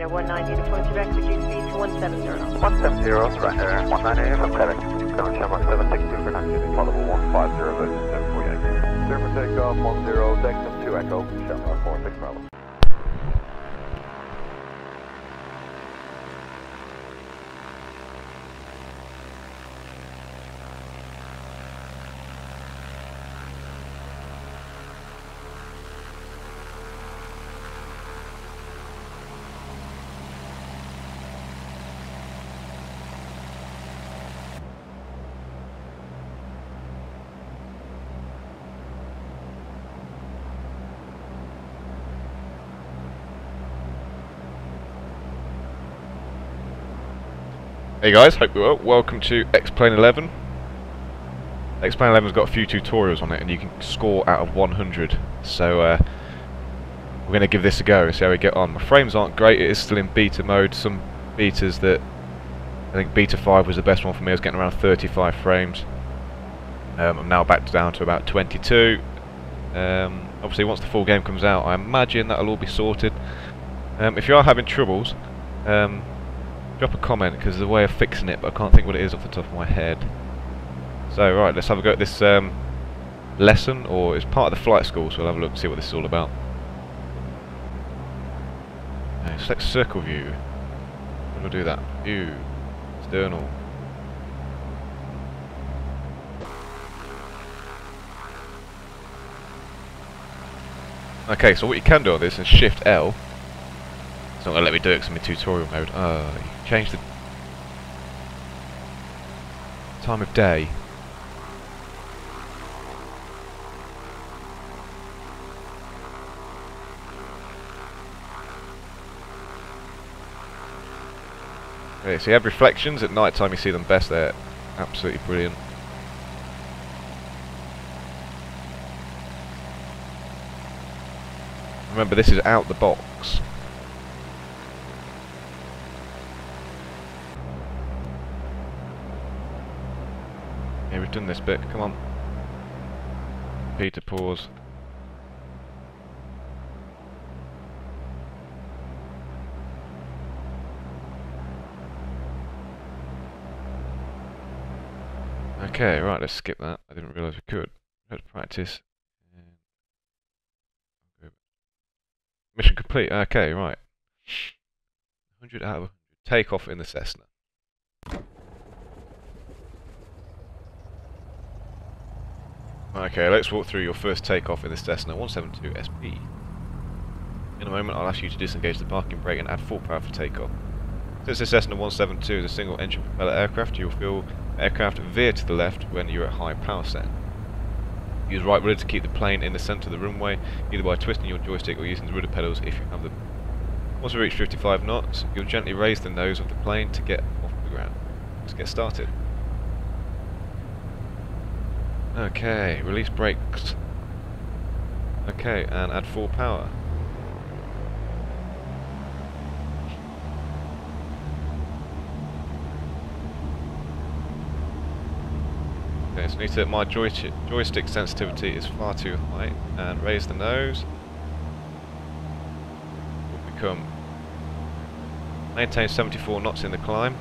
190 to point direct, reduce speed to 170. 170, surrender, 190, from FedEx. Current Shamrock 762 for 19, followable 150, version 748. Clear for takeoff, 10, Dexter 2 Echo, Shamrock 46 Bravo. Hey guys, hope you're well. Welcome to X-Plane 11. X-Plane 11's got a few tutorials on it and you can score out of 100. So we're going to give this a go and see how we get on. My frames aren't great, it is still in beta mode. Some betas that, I think beta 5 was the best one for me, I was getting around 35 frames. I'm now back down to about 22. Obviously once the full game comes out I imagine that'll all be sorted. If you are having troubles, drop a comment because there's a way of fixing it, but I can't think what it is off the top of my head. So right, let's have a go at this lesson, or it's part of the flight school, so we'll have a look and see what this is all about. Select circle view. We'll do that. View. External. Okay, so what you can do on this is Shift L. It's not going to let me do it because I'm in tutorial mode. You can change the time of day. Okay, so you have reflections. At night time you see them best. They're absolutely brilliant. Remember, this is out the box. Yeah, we've done this bit, come on. Peter, pause. Okay, right, let's skip that. I didn't realise we could. Let's practice. Mission complete, okay, right. 100 out of 100. Take off in the Cessna. Okay, let's walk through your first takeoff in the Cessna 172 SP. In a moment I'll ask you to disengage the parking brake and add full power for takeoff. Since the Cessna 172 is a single engine propeller aircraft, you will feel the aircraft veer to the left when you're at high power set. Use right rudder to keep the plane in the centre of the runway, either by twisting your joystick or using the rudder pedals if you have them. Once we reach 55 knots, you'll gently raise the nose of the plane to get off the ground. Let's get started. Okay, release brakes. Okay, and add full power. Okay, so need to, my joystick sensitivity is far too high, and raise the nose. Will become maintain 74 knots in the climb.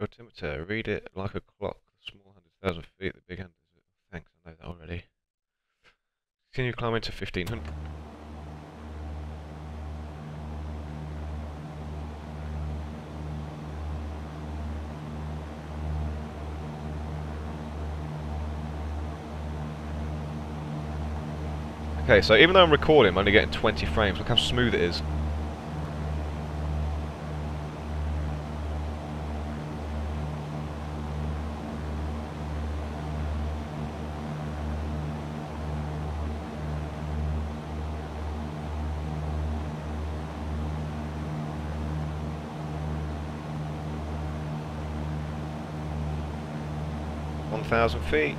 Altimeter, read it like a clock. The small hand is 1,000 feet, the big hand is... Thanks, I know that already. Continue climbing to 1,500. Okay, so even though I'm recording, I'm only getting 20 frames. Look how smooth it is. Thousand feet.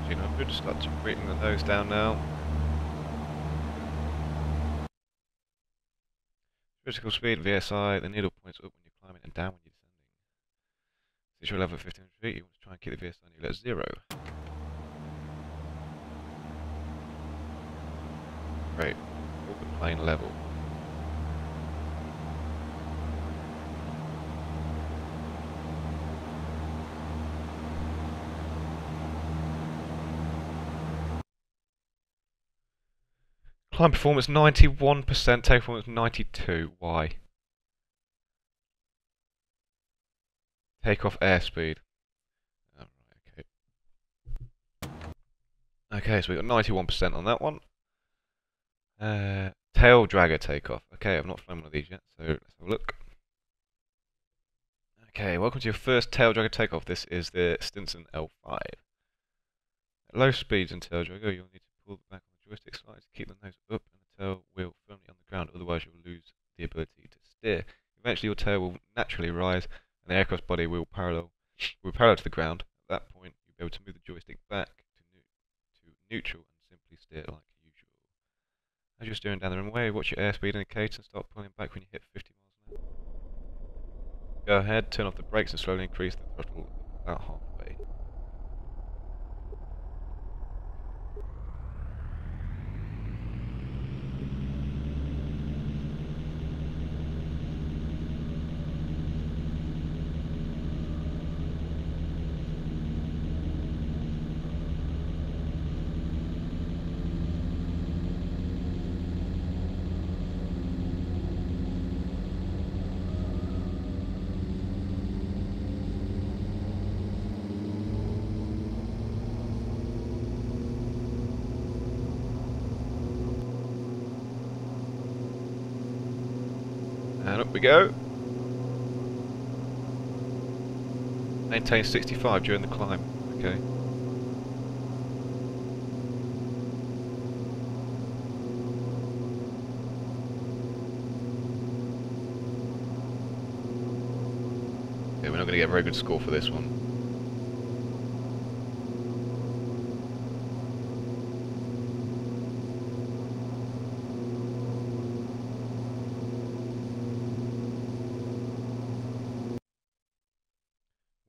1700, start to bring the nose down now. Critical speed, VSI, the needle points up when you're climbing and down when you're descending. Since you're level at 1500 feet, you want to try and keep the VSI needle at 0. Great, open plane level. Climb performance 91%, take performance 92. Why? Takeoff airspeed. Oh, right, okay. Okay, so we got 91% on that one. Tail dragger takeoff. Okay, I've not flown one of these yet, so let's have a look. Okay, welcome to your first tail dragger takeoff. This is the Stinson L5. At low speeds in tail dragger, you'll need to pull back on the joystick slightly to keep the nose up and the tail wheel firmly on the ground, otherwise you'll lose the ability to steer. Eventually your tail will naturally rise and the aircraft's body will parallel to the ground. At that point, you'll be able to move the joystick back to neutral and simply steer like usual. As you're steering down the runway, watch your airspeed indicator and start pulling back when you hit 50 miles an hour. Go ahead, turn off the brakes and slowly increase the throttle about halfway. And up we go. Maintain 65 during the climb. Okay. Okay, we're not going to get a very good score for this one.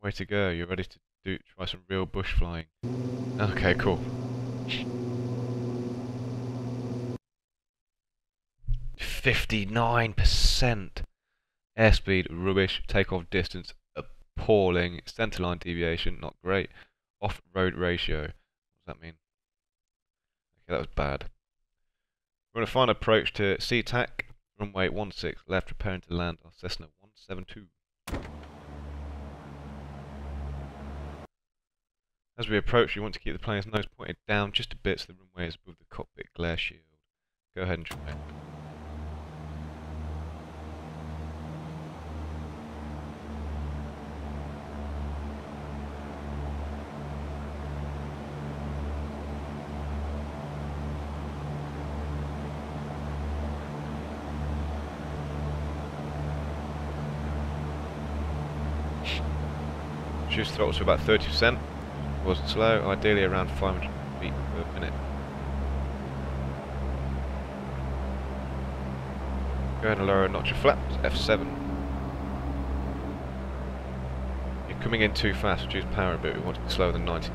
Way to go, you're ready to try some real bush flying. Okay, cool. 59%! Airspeed, rubbish. Takeoff distance, appalling. Centerline deviation, not great. Off-road ratio, what does that mean? Okay, that was bad. We're on a final approach to SeaTac, runway 16 left, preparing to land on Cessna 172. As we approach, you want to keep the plane's nose pointed down just a bit so the runway is above the cockpit glare shield. Go ahead and try it. Reduce throttle to about 30%. Wasn't slow, ideally around 500 feet per minute. Go ahead and lower a notch of flaps, F7. You're coming in too fast, reduce power a bit, we want to be slower than 90.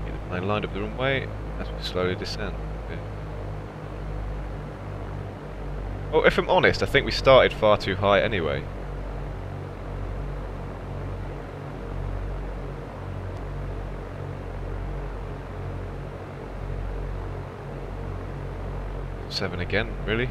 Get the plane lined up the runway as we slowly descend. Okay. Well, if I'm honest, I think we started far too high anyway. Seven again, really?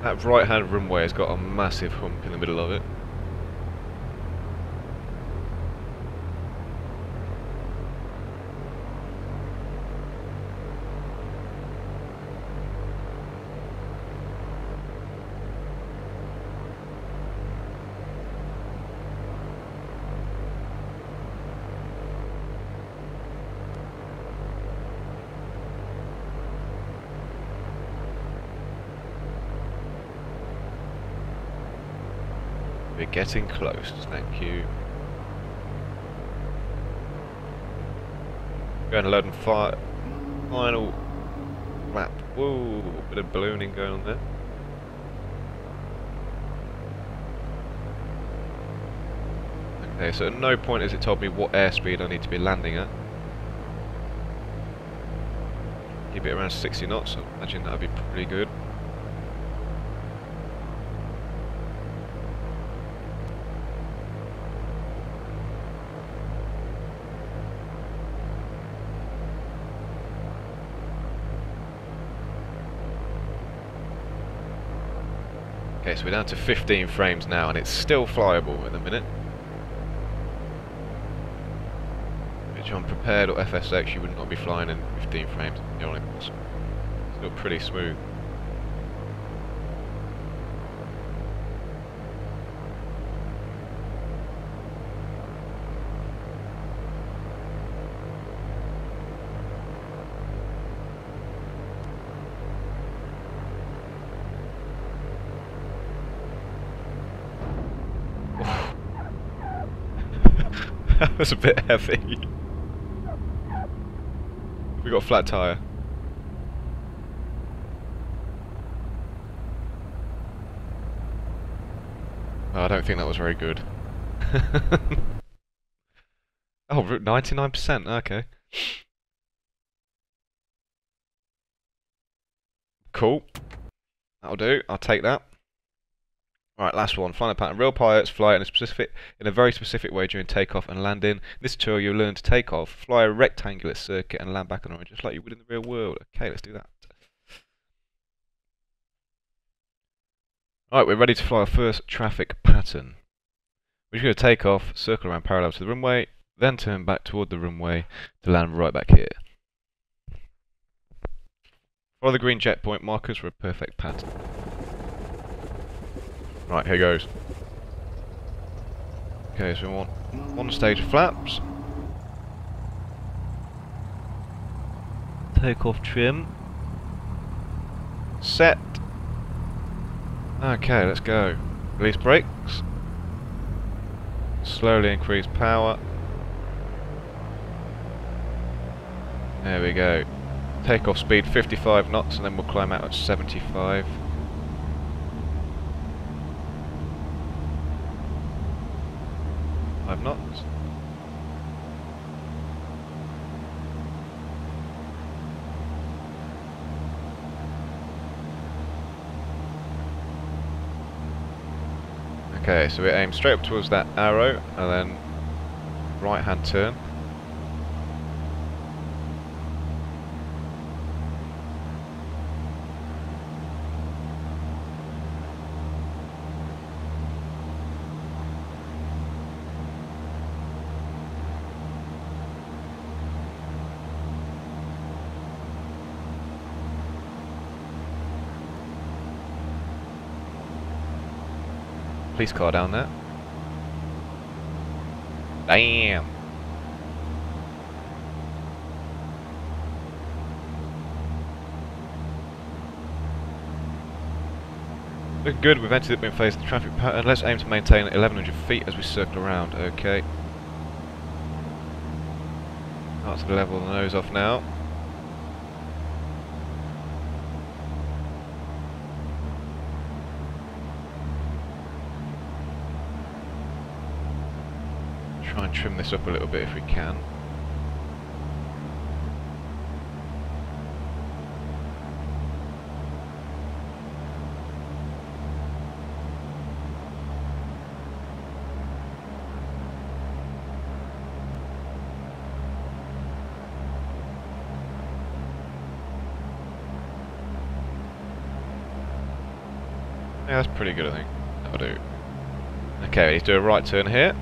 That right-hand runway has got a massive hump in the middle of it. We're getting close, thank you. Going to load and fire. Final wrap. Whoa, bit of ballooning going on there. Okay, so at no point has it told me what airspeed I need to be landing at. Keep it around 60 knots, I imagine that would be pretty good. Okay, so we're down to 15 frames now, and it's still flyable at the minute. Which on prepared or FSX you would not be flying in 15 frames. You know, it's still pretty smooth. That was a bit heavy. We got a flat tyre. Oh, I don't think that was very good. Oh, 99%, okay. Cool. That'll do, I'll take that. Alright, last one. Flying pattern. Real pilots fly in a very specific way during takeoff and landing. In this tutorial, you'll learn to take off, fly a rectangular circuit, and land back on orange, just like you would in the real world. Okay, let's do that. Alright, we're ready to fly our first traffic pattern. We're just going to take off, circle around parallel to the runway, then turn back toward the runway to land right back here. Follow the green jet point markers for a perfect pattern. Right, here goes. Okay, so we want one stage of flaps. Take off trim. Set. Okay, let's go. Release brakes. Slowly increase power. There we go. Takeoff speed 55 knots and then we'll climb out at 75. Knots. Okay, so we aim straight up towards that arrow and then right hand turn. Police car down there. Damn. Looking good, we've entered the phase of the traffic pattern. Let's aim to maintain 1100 feet as we circle around. Okay. Start to level the nose off now. Try and trim this up a little bit if we can. Yeah, that's pretty good, I think. That'll do. Okay, we need to do a right turn here.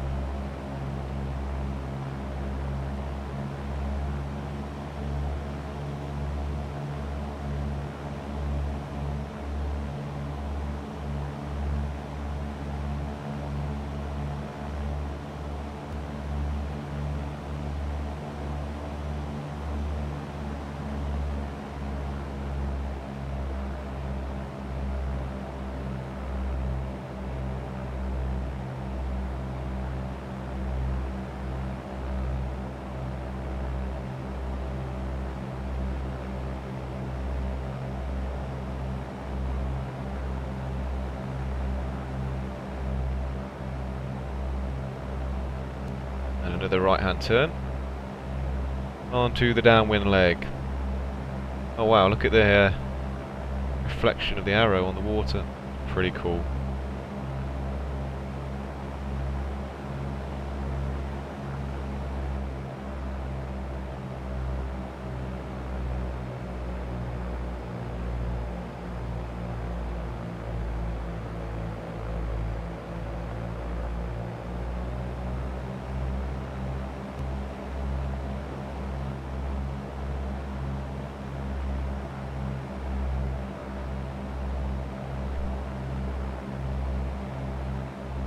another right hand turn. Onto the downwind leg. Oh wow, look at the reflection of the arrow on the water. Pretty cool.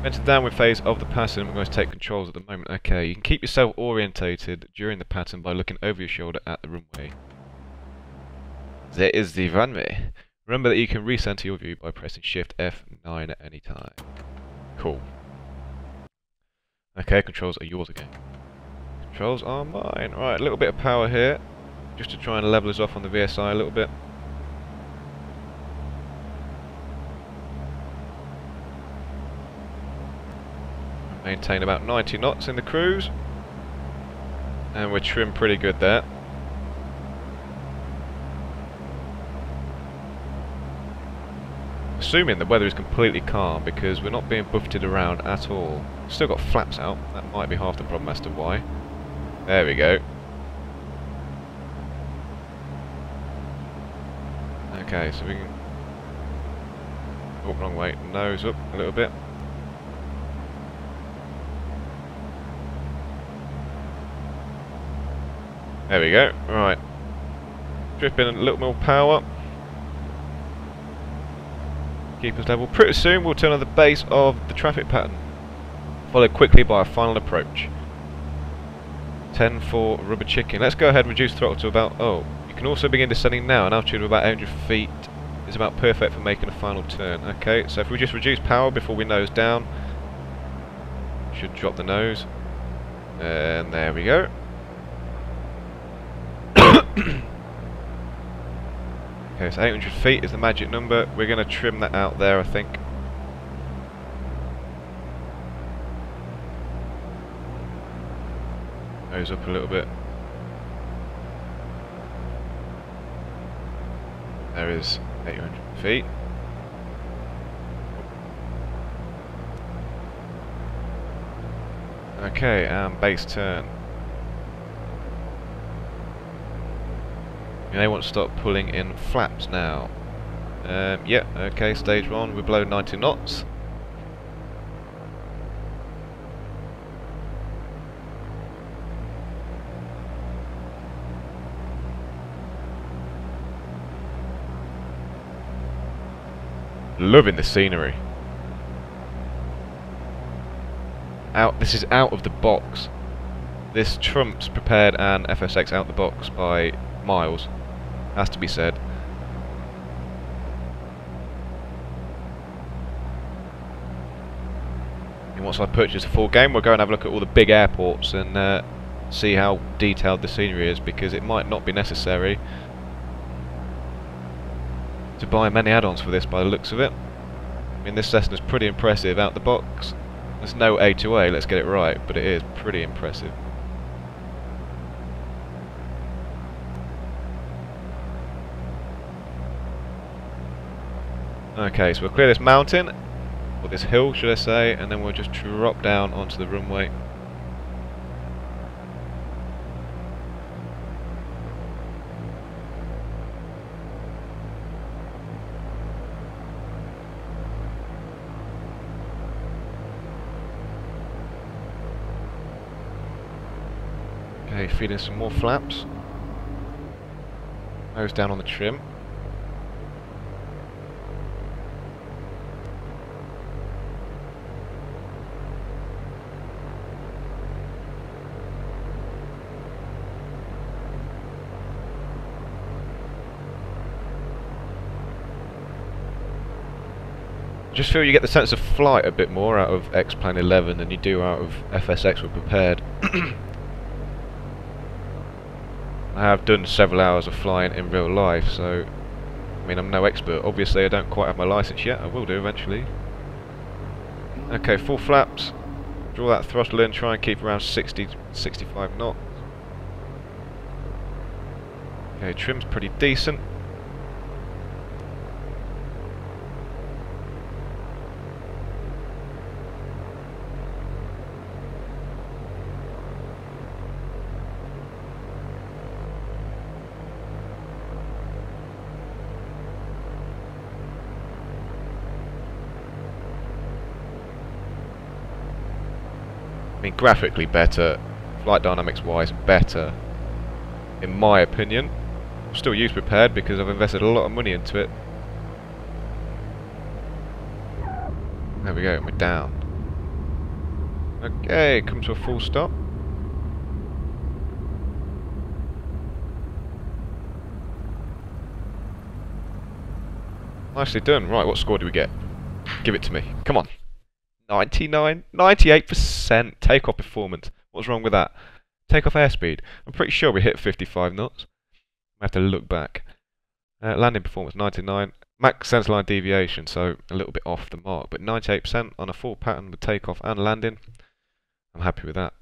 Enter the downward phase of the pattern. We're going to take controls at the moment. Okay, you can keep yourself orientated during the pattern by looking over your shoulder at the runway. There is the runway. Remember that you can recenter your view by pressing Shift F9 at any time. Cool. Okay, controls are yours again. Controls are mine. Right, a little bit of power here, just to try and level us off on the VSI a little bit. Maintain about 90 knots in the cruise, and we're trimmed pretty good there. Assuming the weather is completely calm, because we're not being buffeted around at all. Still got flaps out, that might be half the problem as to why. There we go. Okay, so we can... Oh, wrong way. Nose up a little bit. There we go. Right. Drip in a little more power. Keep us level. Pretty soon we'll turn on the base of the traffic pattern, followed quickly by a final approach. 10 for rubber chicken. Let's go ahead and reduce throttle to about... Oh, you can also begin descending now. An altitude of about 800 feet is about perfect for making a final turn. Okay, so if we just reduce power before we nose down, should drop the nose. And there we go. Okay, so 800 feet is the magic number. We're going to trim that out there, I think. Nose up a little bit. There is 800 feet. Okay, and base turn. You may want to start pulling in flaps now. Yeah, okay, stage 1, we're below 90 knots. Loving the scenery. This is out of the box. This trumps prepared and FSX out the box by miles. Has to be said. And once I purchase a full game, we'll go and have a look at all the big airports and see how detailed the scenery is, because it might not be necessary to buy many add-ons for this by the looks of it. I mean, this Cessna's pretty impressive out the box. There's no A2A, let's get it right, but it is pretty impressive. Okay, so we'll clear this mountain, or this hill should I say, and then we'll just drop down onto the runway. Okay, feeding some more flaps. Nose down on the trim. I just feel you get the sense of flight a bit more out of X-Plane 11 than you do out of FSX with Prepared. I have done several hours of flying in real life, so I mean, I'm no expert. Obviously I don't quite have my license yet. I will do eventually. Okay, full flaps. Draw that throttle in, try and keep around 60, 65 knots. Okay, trim's pretty decent. I mean, graphically better, flight dynamics wise better, in my opinion. I'm still use prepared because I've invested a lot of money into it. There we go, we're down. Okay, come to a full stop. Nicely done. Right, what score do we get? Give it to me. Come on. 99, 98% takeoff performance. What's wrong with that? Takeoff airspeed. I'm pretty sure we hit 55 knots. I have to look back. Landing performance 99. Max centerline deviation, so a little bit off the mark, but 98% on a full pattern with takeoff and landing. I'm happy with that.